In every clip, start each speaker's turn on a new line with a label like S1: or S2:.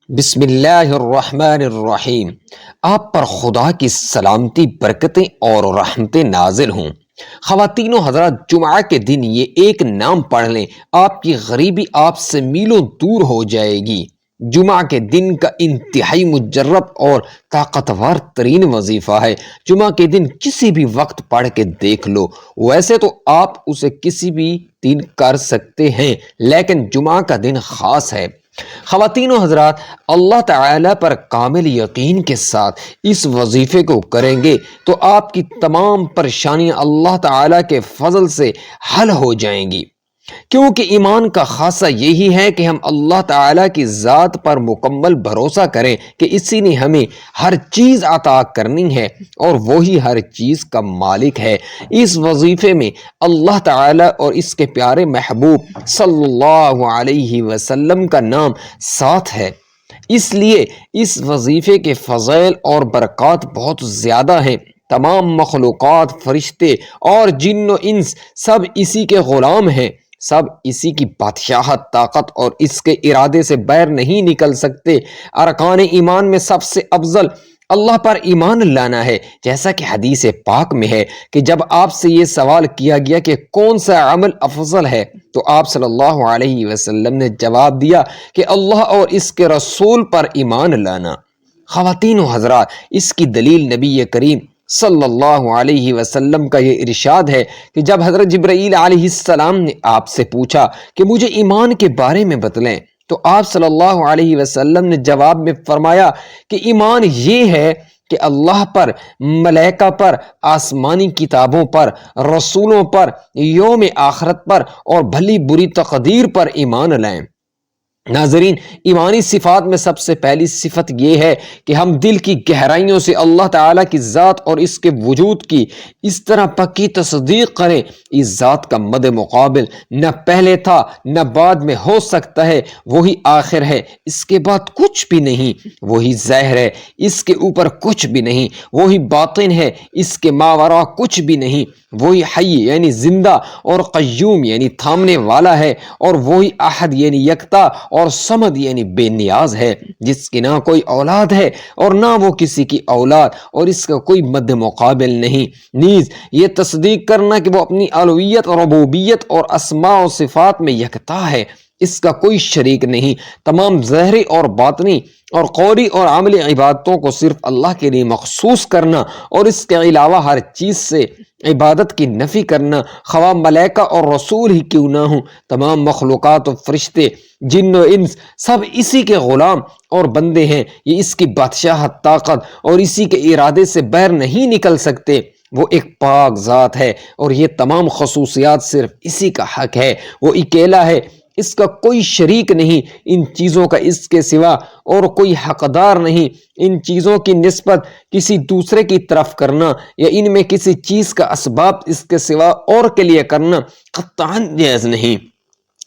S1: بسم اللہ الرحمن الرحیم۔ آپ پر خدا کی سلامتی، برکتیں اور رحمتیں نازل ہوں۔ خواتین و حضرات، جمعہ کے دن یہ ایک نام پڑھ لیں، آپ کی غریبی آپ سے میلوں دور ہو جائے گی۔ جمعہ کے دن کا انتہائی مجرب اور طاقتور ترین وظیفہ ہے۔ جمعہ کے دن کسی بھی وقت پڑھ کے دیکھ لو۔ ویسے تو آپ اسے کسی بھی دن کر سکتے ہیں، لیکن جمعہ کا دن خاص ہے۔ خواتین و حضرات، اللہ تعالی پر کامل یقین کے ساتھ اس وظیفے کو کریں گے تو آپ کی تمام پریشانیاں اللہ تعالی کے فضل سے حل ہو جائیں گی، کیونکہ ایمان کا خاصہ یہی ہے کہ ہم اللہ تعالی کی ذات پر مکمل بھروسہ کریں کہ اسی نے ہمیں ہر چیز عطا کرنی ہے اور وہی ہر چیز کا مالک ہے۔ اس وظیفے میں اللہ تعالی اور اس کے پیارے محبوب صلی اللہ علیہ وسلم کا نام ساتھ ہے، اس لیے اس وظیفے کے فضائل اور برکات بہت زیادہ ہیں۔ تمام مخلوقات، فرشتے اور جن و انس سب اسی کے غلام ہیں، سب اسی کی بادشاہت، طاقت اور اس کے ارادے سے باہر نہیں نکل سکتے۔ ارکان ایمان میں سب سے افضل اللہ پر ایمان لانا ہے، جیسا کہ حدیث پاک میں ہے کہ جب آپ سے یہ سوال کیا گیا کہ کون سا عمل افضل ہے تو آپ صلی اللہ علیہ وسلم نے جواب دیا کہ اللہ اور اس کے رسول پر ایمان لانا۔ خواتین و حضرات، اس کی دلیل نبی کریم صلی اللہ علیہ وسلم کا یہ ارشاد ہے کہ جب حضرت جبرائیل علیہ السلام نے آپ سے پوچھا کہ مجھے ایمان کے بارے میں بتلیں تو آپ صلی اللہ علیہ وسلم نے جواب میں فرمایا کہ ایمان یہ ہے کہ اللہ پر، ملائکہ پر، آسمانی کتابوں پر، رسولوں پر، یوم آخرت پر اور بھلی بری تقدیر پر ایمان لائیں۔ ناظرین، ایمانی صفات میں سب سے پہلی صفت یہ ہے کہ ہم دل کی گہرائیوں سے اللہ تعالیٰ کی ذات اور اس کے وجود کی اس طرح پکی تصدیق کریں۔ اس ذات کا مد مقابل نہ پہلے تھا نہ بعد میں ہو سکتا ہے، وہی آخر ہے، اس کے بعد کچھ بھی نہیں، وہی ظاہر ہے، اس کے اوپر کچھ بھی نہیں، وہی باطن ہے، اس کے ماوراء کچھ بھی نہیں، وہی حی یعنی زندہ اور قیوم یعنی تھامنے والا ہے، اور وہی احد یعنی یکتا اور صمد یعنی بے نیاز ہے، جس کی نہ کوئی اولاد ہے اور نہ وہ کسی کی اولاد، اور اس کا کوئی مد مقابل نہیں۔ نیز یہ تصدیق کرنا کہ وہ اپنی الوہیت اور ربوبیت اور اسماء و صفات میں یکتا ہے، اس کا کوئی شریک نہیں۔ تمام ظاہری اور باطنی اور قولی اور عملی عبادتوں کو صرف اللہ کے لیے مخصوص کرنا اور اس کے علاوہ ہر چیز سے عبادت کی نفی کرنا، خواہ ملائکہ اور رسول ہی کیوں نہ ہوں۔ تمام مخلوقات و فرشتے، جن و انس سب اسی کے غلام اور بندے ہیں۔ یہ اس کی بادشاہت، طاقت اور اسی کے ارادے سے باہر نہیں نکل سکتے۔ وہ ایک پاک ذات ہے اور یہ تمام خصوصیات صرف اسی کا حق ہے۔ وہ اکیلا ہے، اس کا کوئی شریک نہیں، ان چیزوں کا اس کے سوا اور کوئی حقدار نہیں۔ ان چیزوں کی نسبت کسی دوسرے کی طرف کرنا یا ان میں کسی چیز کا اسباب اس کے سوا اور کے لیے کرنا قطعاً جائز نہیں۔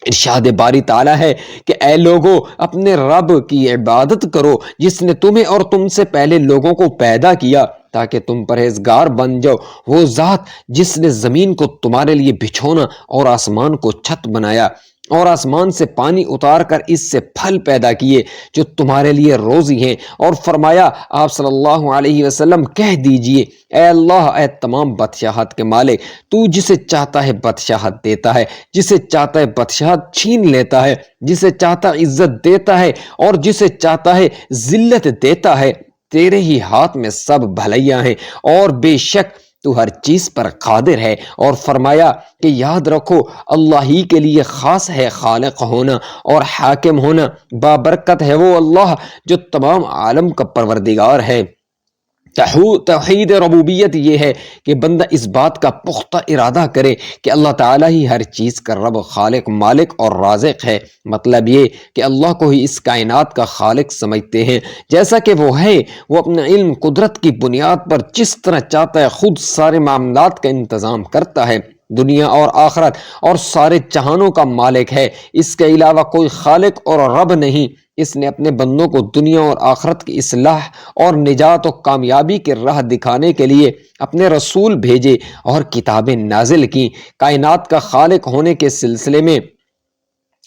S1: ارشاد باری تعالیٰ ہے کہ اے لوگو، اپنے رب کی عبادت کرو جس نے تمہیں اور تم سے پہلے لوگوں کو پیدا کیا تاکہ تم پرہیزگار بن جاؤ۔ وہ ذات جس نے زمین کو تمہارے لیے بچھونا اور آسمان کو چھت بنایا اور آسمان سے پانی اتار کر اس سے پھل پیدا کیے جو تمہارے لیے روزی ہیں، اور فرمایا آپ صلی اللہ علیہ وسلم کہہ دیجئے اے اللہ، اے تمام بادشاہت کے مالک، تو جسے چاہتا ہے بادشاہت دیتا ہے، جسے چاہتا ہے بادشاہت چھین لیتا ہے، جسے چاہتا ہے عزت دیتا ہے اور جسے چاہتا ہے ذلت دیتا ہے۔ تیرے ہی ہاتھ میں سب بھلائیاں ہیں اور بے شک تو ہر چیز پر قادر ہے۔ اور فرمایا کہ یاد رکھو اللہ ہی کے لیے خاص ہے خالق ہونا اور حاکم ہونا، بابرکت ہے وہ اللہ جو تمام عالم کا پروردگار ہے۔ توحید ربوبیت یہ ہے کہ بندہ اس بات کا پختہ ارادہ کرے کہ اللہ تعالیٰ ہی ہر چیز کا رب، خالق، مالک اور رازق ہے۔ مطلب یہ کہ اللہ کو ہی اس کائنات کا خالق سمجھتے ہیں، جیسا کہ وہ ہے۔ وہ اپنے علم، قدرت کی بنیاد پر جس طرح چاہتا ہے خود سارے معاملات کا انتظام کرتا ہے۔ دنیا اور آخرت اور سارے جہانوں کا مالک ہے، اس کے علاوہ کوئی خالق اور رب نہیں۔ اس نے اپنے بندوں کو دنیا اور آخرت کی اصلاح اور نجات و کامیابی کے راہ دکھانے کے لیے اپنے رسول بھیجے اور کتابیں نازل کی۔ کائنات کا خالق ہونے کے سلسلے میں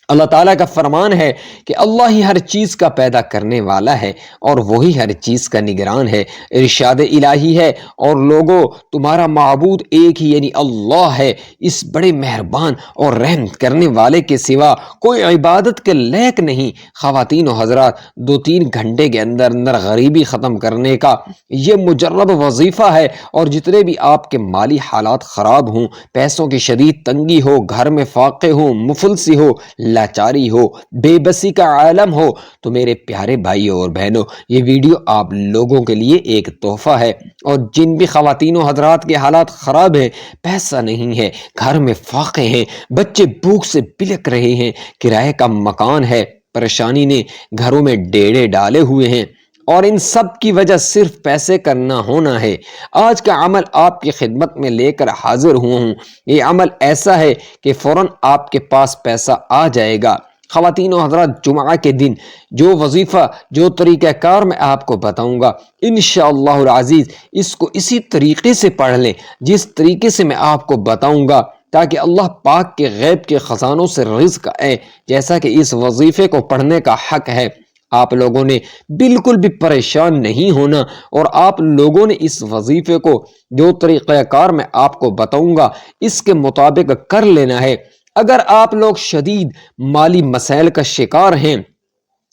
S1: اللہ تعالیٰ کا فرمان ہے کہ اللہ ہی ہر چیز کا پیدا کرنے والا ہے اور وہی ہر چیز کا نگران ہے۔ ارشاد الہی ہے، اور لوگوں تمہارا معبود ایک ہی یعنی اللہ ہے، اس بڑے مہربان اور رحم کرنے والے کے سوا کوئی عبادت کے لائق نہیں۔ خواتین و حضرات، 2-3 گھنٹے کے اندر اندر غریبی ختم کرنے کا یہ مجرب وظیفہ ہے، اور جتنے بھی آپ کے مالی حالات خراب ہوں، پیسوں کی شدید تنگی ہو، گھر میں فاقے ہوں، مفلسی ہو، لاچاری ہو، بے بسی کا عالم ہو، تو میرے پیارے بھائیوں اور بہنوں، یہ ویڈیو آپ لوگوں کے لیے ایک تحفہ ہے۔ اور جن بھی خواتین و حضرات کے حالات خراب ہیں، پیسہ نہیں ہے، گھر میں فاقے ہیں، بچے بھوک سے بلک رہے ہیں، کرائے کا مکان ہے، پریشانی نے گھروں میں ڈیڑے ڈالے ہوئے ہیں، اور ان سب کی وجہ صرف پیسے کا نہ ہونا ہے، آج کا عمل آپ کی خدمت میں لے کر حاضر ہوں۔ یہ عمل ایسا ہے کہ فوراً آپ کے پاس پیسہ آ جائے گا۔ خواتین و حضرات، جمعہ کے دن جو وظیفہ، جو طریقہ کار میں آپ کو بتاؤں گا، انشاءاللہ العزیز اس کو اسی طریقے سے پڑھ لیں جس طریقے سے میں آپ کو بتاؤں گا، تاکہ اللہ پاک کے غیب کے خزانوں سے رزق آئے، جیسا کہ اس وظیفے کو پڑھنے کا حق ہے۔ آپ لوگوں نے بالکل بھی پریشان نہیں ہونا، اور آپ لوگوں نے اس وظیفے کو جو طریقہ کار میں آپ کو بتاؤں گا اس کے مطابق کر لینا ہے۔ اگر آپ لوگ شدید مالی مسائل کا شکار ہیں،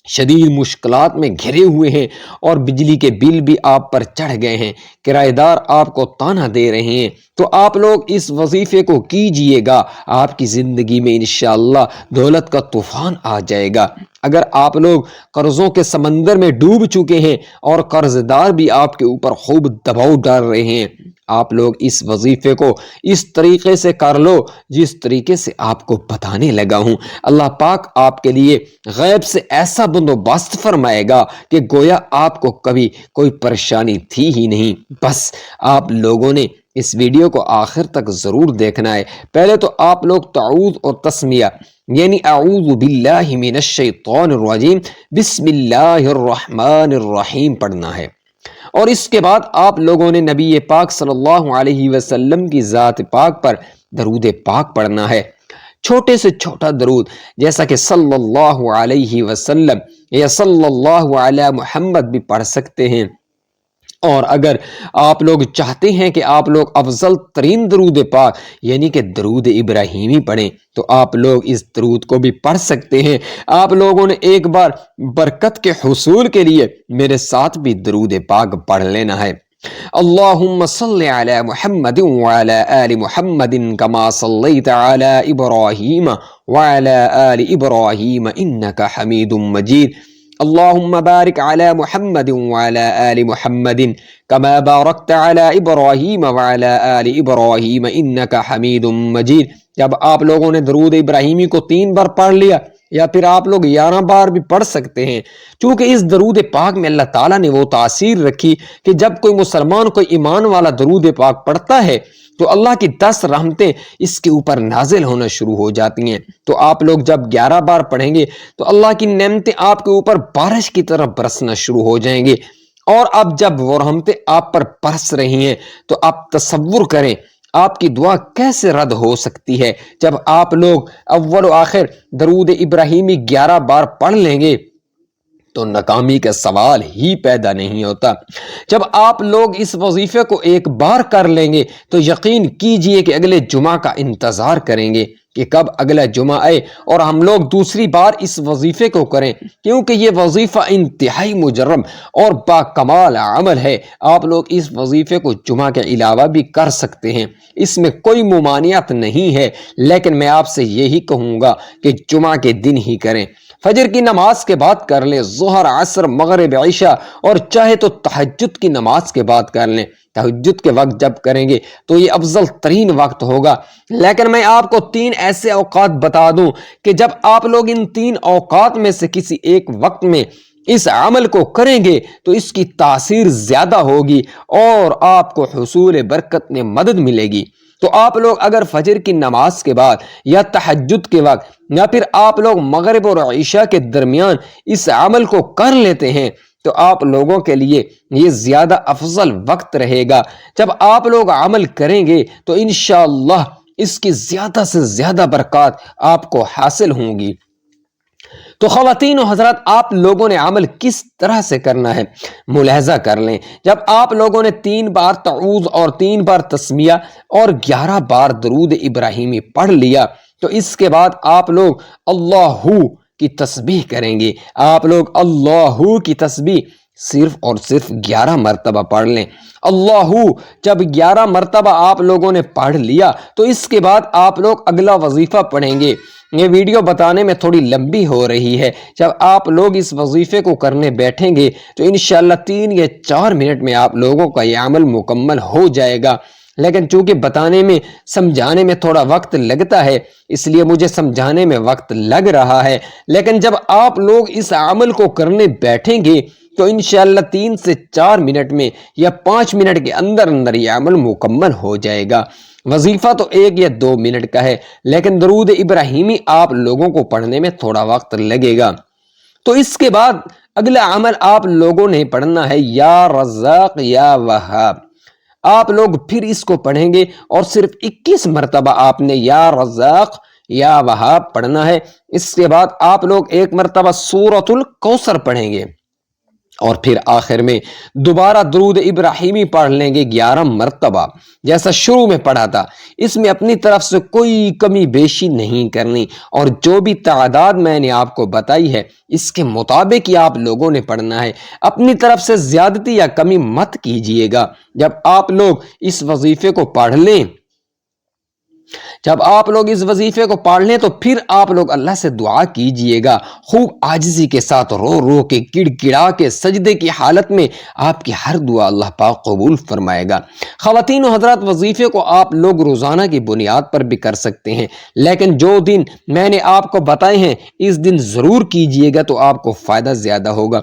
S1: شدید مشکلات میں گھرے ہوئے ہیں، اور بجلی کے بل بھی آپ پر چڑھ گئے ہیں، کرایہ دار آپ کو طعنہ دے رہے ہیں، تو آپ لوگ اس وظیفے کو کیجئے گا، آپ کی زندگی میں انشاءاللہ دولت کا طوفان آ جائے گا۔ اگر آپ لوگ قرضوں کے سمندر میں ڈوب چکے ہیں اور قرض دار بھی آپ کے اوپر خوب دباؤ ڈال رہے ہیں، آپ لوگ اس وظیفے کو اس طریقے سے کر لو جس طریقے سے آپ کو بتانے لگا ہوں۔ اللہ پاک آپ کے لیے غیب سے ایسا بندوبست فرمائے گا کہ گویا آپ کو کبھی کوئی پریشانی تھی ہی نہیں۔ بس آپ لوگوں نے اس ویڈیو کو آخر تک ضرور دیکھنا ہے۔ پہلے تو آپ لوگ تعوذ اور تسمیہ یعنی اعوذ باللہ من الشیطان الرجیم بسم اللہ الرحمن الرحیم پڑھنا ہے، اور اس کے بعد آپ لوگوں نے نبی پاک صلی اللہ علیہ وسلم کی ذات پاک پر درود پاک پڑھنا ہے۔ چھوٹے سے چھوٹا درود جیسا کہ صلی اللہ علیہ وسلم یا صلی اللہ علی محمد بھی پڑھ سکتے ہیں، اور اگر آپ لوگ چاہتے ہیں کہ آپ لوگ افضل ترین درود پاک یعنی کہ درود ابراہیمی پڑھیں تو آپ لوگ اس درود کو بھی پڑھ سکتے ہیں۔ آپ لوگوں نے ایک بار برکت کے حصول کے لیے میرے ساتھ بھی درود پاک پڑھ لینا ہے۔ اللہم صلی علی محمد وعلی آل محمد کما صلیت علی ابراہیم وعلی آل ابراہیم انکا حمید مجید۔ اللہم بارک علی محمد وعلی آل محمد کما بارکت علی ابراہیم وعلی آل ابراہیم انکا حمید مجید۔ جب آپ لوگوں نے درود ابراہیمی کو 3 بار پڑھ لیا، یا پھر آپ لوگ 11 بار بھی پڑھ سکتے ہیں، چونکہ اس درود پاک میں اللہ تعالیٰ نے وہ تاثیر رکھی کہ جب کوئی مسلمان کوئی ایمان والا درود پاک پڑھتا ہے تو اللہ کی 10 رحمتیں اس کے اوپر نازل ہونا شروع ہو جاتی ہیں۔ تو آپ لوگ جب 11 بار پڑھیں گے تو اللہ کی نعمتیں آپ کے اوپر بارش کی طرح برسنا شروع ہو جائیں گے، اور اب جب وہ رحمتیں آپ پر برس رہی ہیں تو آپ تصور کریں آپ کی دعا کیسے رد ہو سکتی ہے۔ جب آپ لوگ اول و آخر درود ابراہیمی 11 بار پڑھ لیں گے تو ناکامی کا سوال ہی پیدا نہیں ہوتا۔ جب آپ لوگ اس وظیفے کو ایک بار کر لیں گے تو یقین کیجئے کہ اگلے جمعہ کا انتظار کریں گے کہ کب اگلا جمعہ آئے اور ہم لوگ دوسری بار اس وظیفے کو کریں، کیونکہ یہ وظیفہ انتہائی مجرب اور باکمال عمل ہے۔ آپ لوگ اس وظیفے کو جمعہ کے علاوہ بھی کر سکتے ہیں، اس میں کوئی ممانعت نہیں ہے، لیکن میں آپ سے یہی کہوں گا کہ جمعہ کے دن ہی کریں۔ فجر کی نماز کے بعد کر لیں، ظہر، عصر، مغرب، عشاء، اور چاہے تو تہجد کی نماز کے بعد کر لیں۔ تہجد کے وقت جب کریں گے تو یہ افضل ترین وقت ہوگا، لیکن میں آپ کو 3 ایسے اوقات بتا دوں کہ جب آپ لوگ ان 3 اوقات میں سے کسی ایک وقت میں اس عمل کو کریں گے تو اس کی تاثیر زیادہ ہوگی اور آپ کو حصول برکت میں مدد ملے گی۔ تو آپ لوگ اگر فجر کی نماز کے بعد یا تہجد کے وقت یا پھر آپ لوگ مغرب اور عشاء کے درمیان اس عمل کو کر لیتے ہیں تو آپ لوگوں کے لیے یہ زیادہ افضل وقت رہے گا۔ جب آپ لوگ عمل کریں گے تو انشاءاللہ اس کی زیادہ سے زیادہ برکات آپ کو حاصل ہوں گی۔ تو خواتین و حضرات، آپ لوگوں نے عمل کس طرح سے کرنا ہے ملاحظہ کر لیں۔ جب آپ لوگوں نے 3 بار تعوذ اور 3 بار تسمیہ اور 11 بار درود ابراہیمی پڑھ لیا تو اس کے بعد آپ لوگ اللہ کی تسبیح کریں گے۔ آپ لوگ اللہ کی تسبیح صرف اور صرف 11 مرتبہ پڑھ لیں۔ اللہ جب 11 مرتبہ آپ لوگوں نے پڑھ لیا تو اس کے بعد آپ لوگ اگلا وظیفہ پڑھیں گے۔ یہ ویڈیو بتانے میں تھوڑی لمبی ہو رہی ہے۔ جب آپ لوگ اس وظیفے کو کرنے بیٹھیں گے تو انشاءاللہ 3 یا 4 منٹ میں آپ لوگوں کا یہ عمل مکمل ہو جائے گا، لیکن چونکہ بتانے میں سمجھانے میں تھوڑا وقت لگتا ہے اس لیے مجھے سمجھانے میں وقت لگ رہا ہے، لیکن جب آپ لوگ اس عمل کو کرنے بیٹھیں گے تو انشاءاللہ 3 سے 4 منٹ میں یا 5 منٹ کے اندر اندر یہ عمل مکمل ہو جائے گا۔ وظیفہ تو 1 یا 2 منٹ کا ہے، لیکن درود ابراہیمی آپ لوگوں کو پڑھنے میں تھوڑا وقت لگے گا۔ تو اس کے بعد اگلا عمل آپ لوگوں نے پڑھنا ہے یا رزاق یا وہاب۔ آپ لوگ پھر اس کو پڑھیں گے اور صرف 21 مرتبہ آپ نے یا رزاق یا وہاب پڑھنا ہے۔ اس کے بعد آپ لوگ 1 مرتبہ سورۃ الکوثر پڑھیں گے اور پھر آخر میں دوبارہ درود ابراہیمی پڑھ لیں گے 11 مرتبہ، جیسا شروع میں پڑھا تھا۔ اس میں اپنی طرف سے کوئی کمی بیشی نہیں کرنی، اور جو بھی تعداد میں نے آپ کو بتائی ہے اس کے مطابق ہی آپ لوگوں نے پڑھنا ہے۔ اپنی طرف سے زیادتی یا کمی مت کیجئے گا۔ جب آپ لوگ اس وظیفے کو پڑھ لیں کو پڑھ لیں تو پھر آپ لوگ اللہ سے دعا کیجئے گا، خوب عاجزی کے ساتھ، رو رو کے، گڑ گڑا کے، سجدے کی حالت میں آپ کی ہر دعا اللہ پاک قبول فرمائے گا۔ خواتین و حضرات، وظیفے کو آپ لوگ روزانہ کی بنیاد پر بھی کر سکتے ہیں، لیکن جو دن میں نے آپ کو بتائے ہیں اس دن ضرور کیجئے گا تو آپ کو فائدہ زیادہ ہوگا۔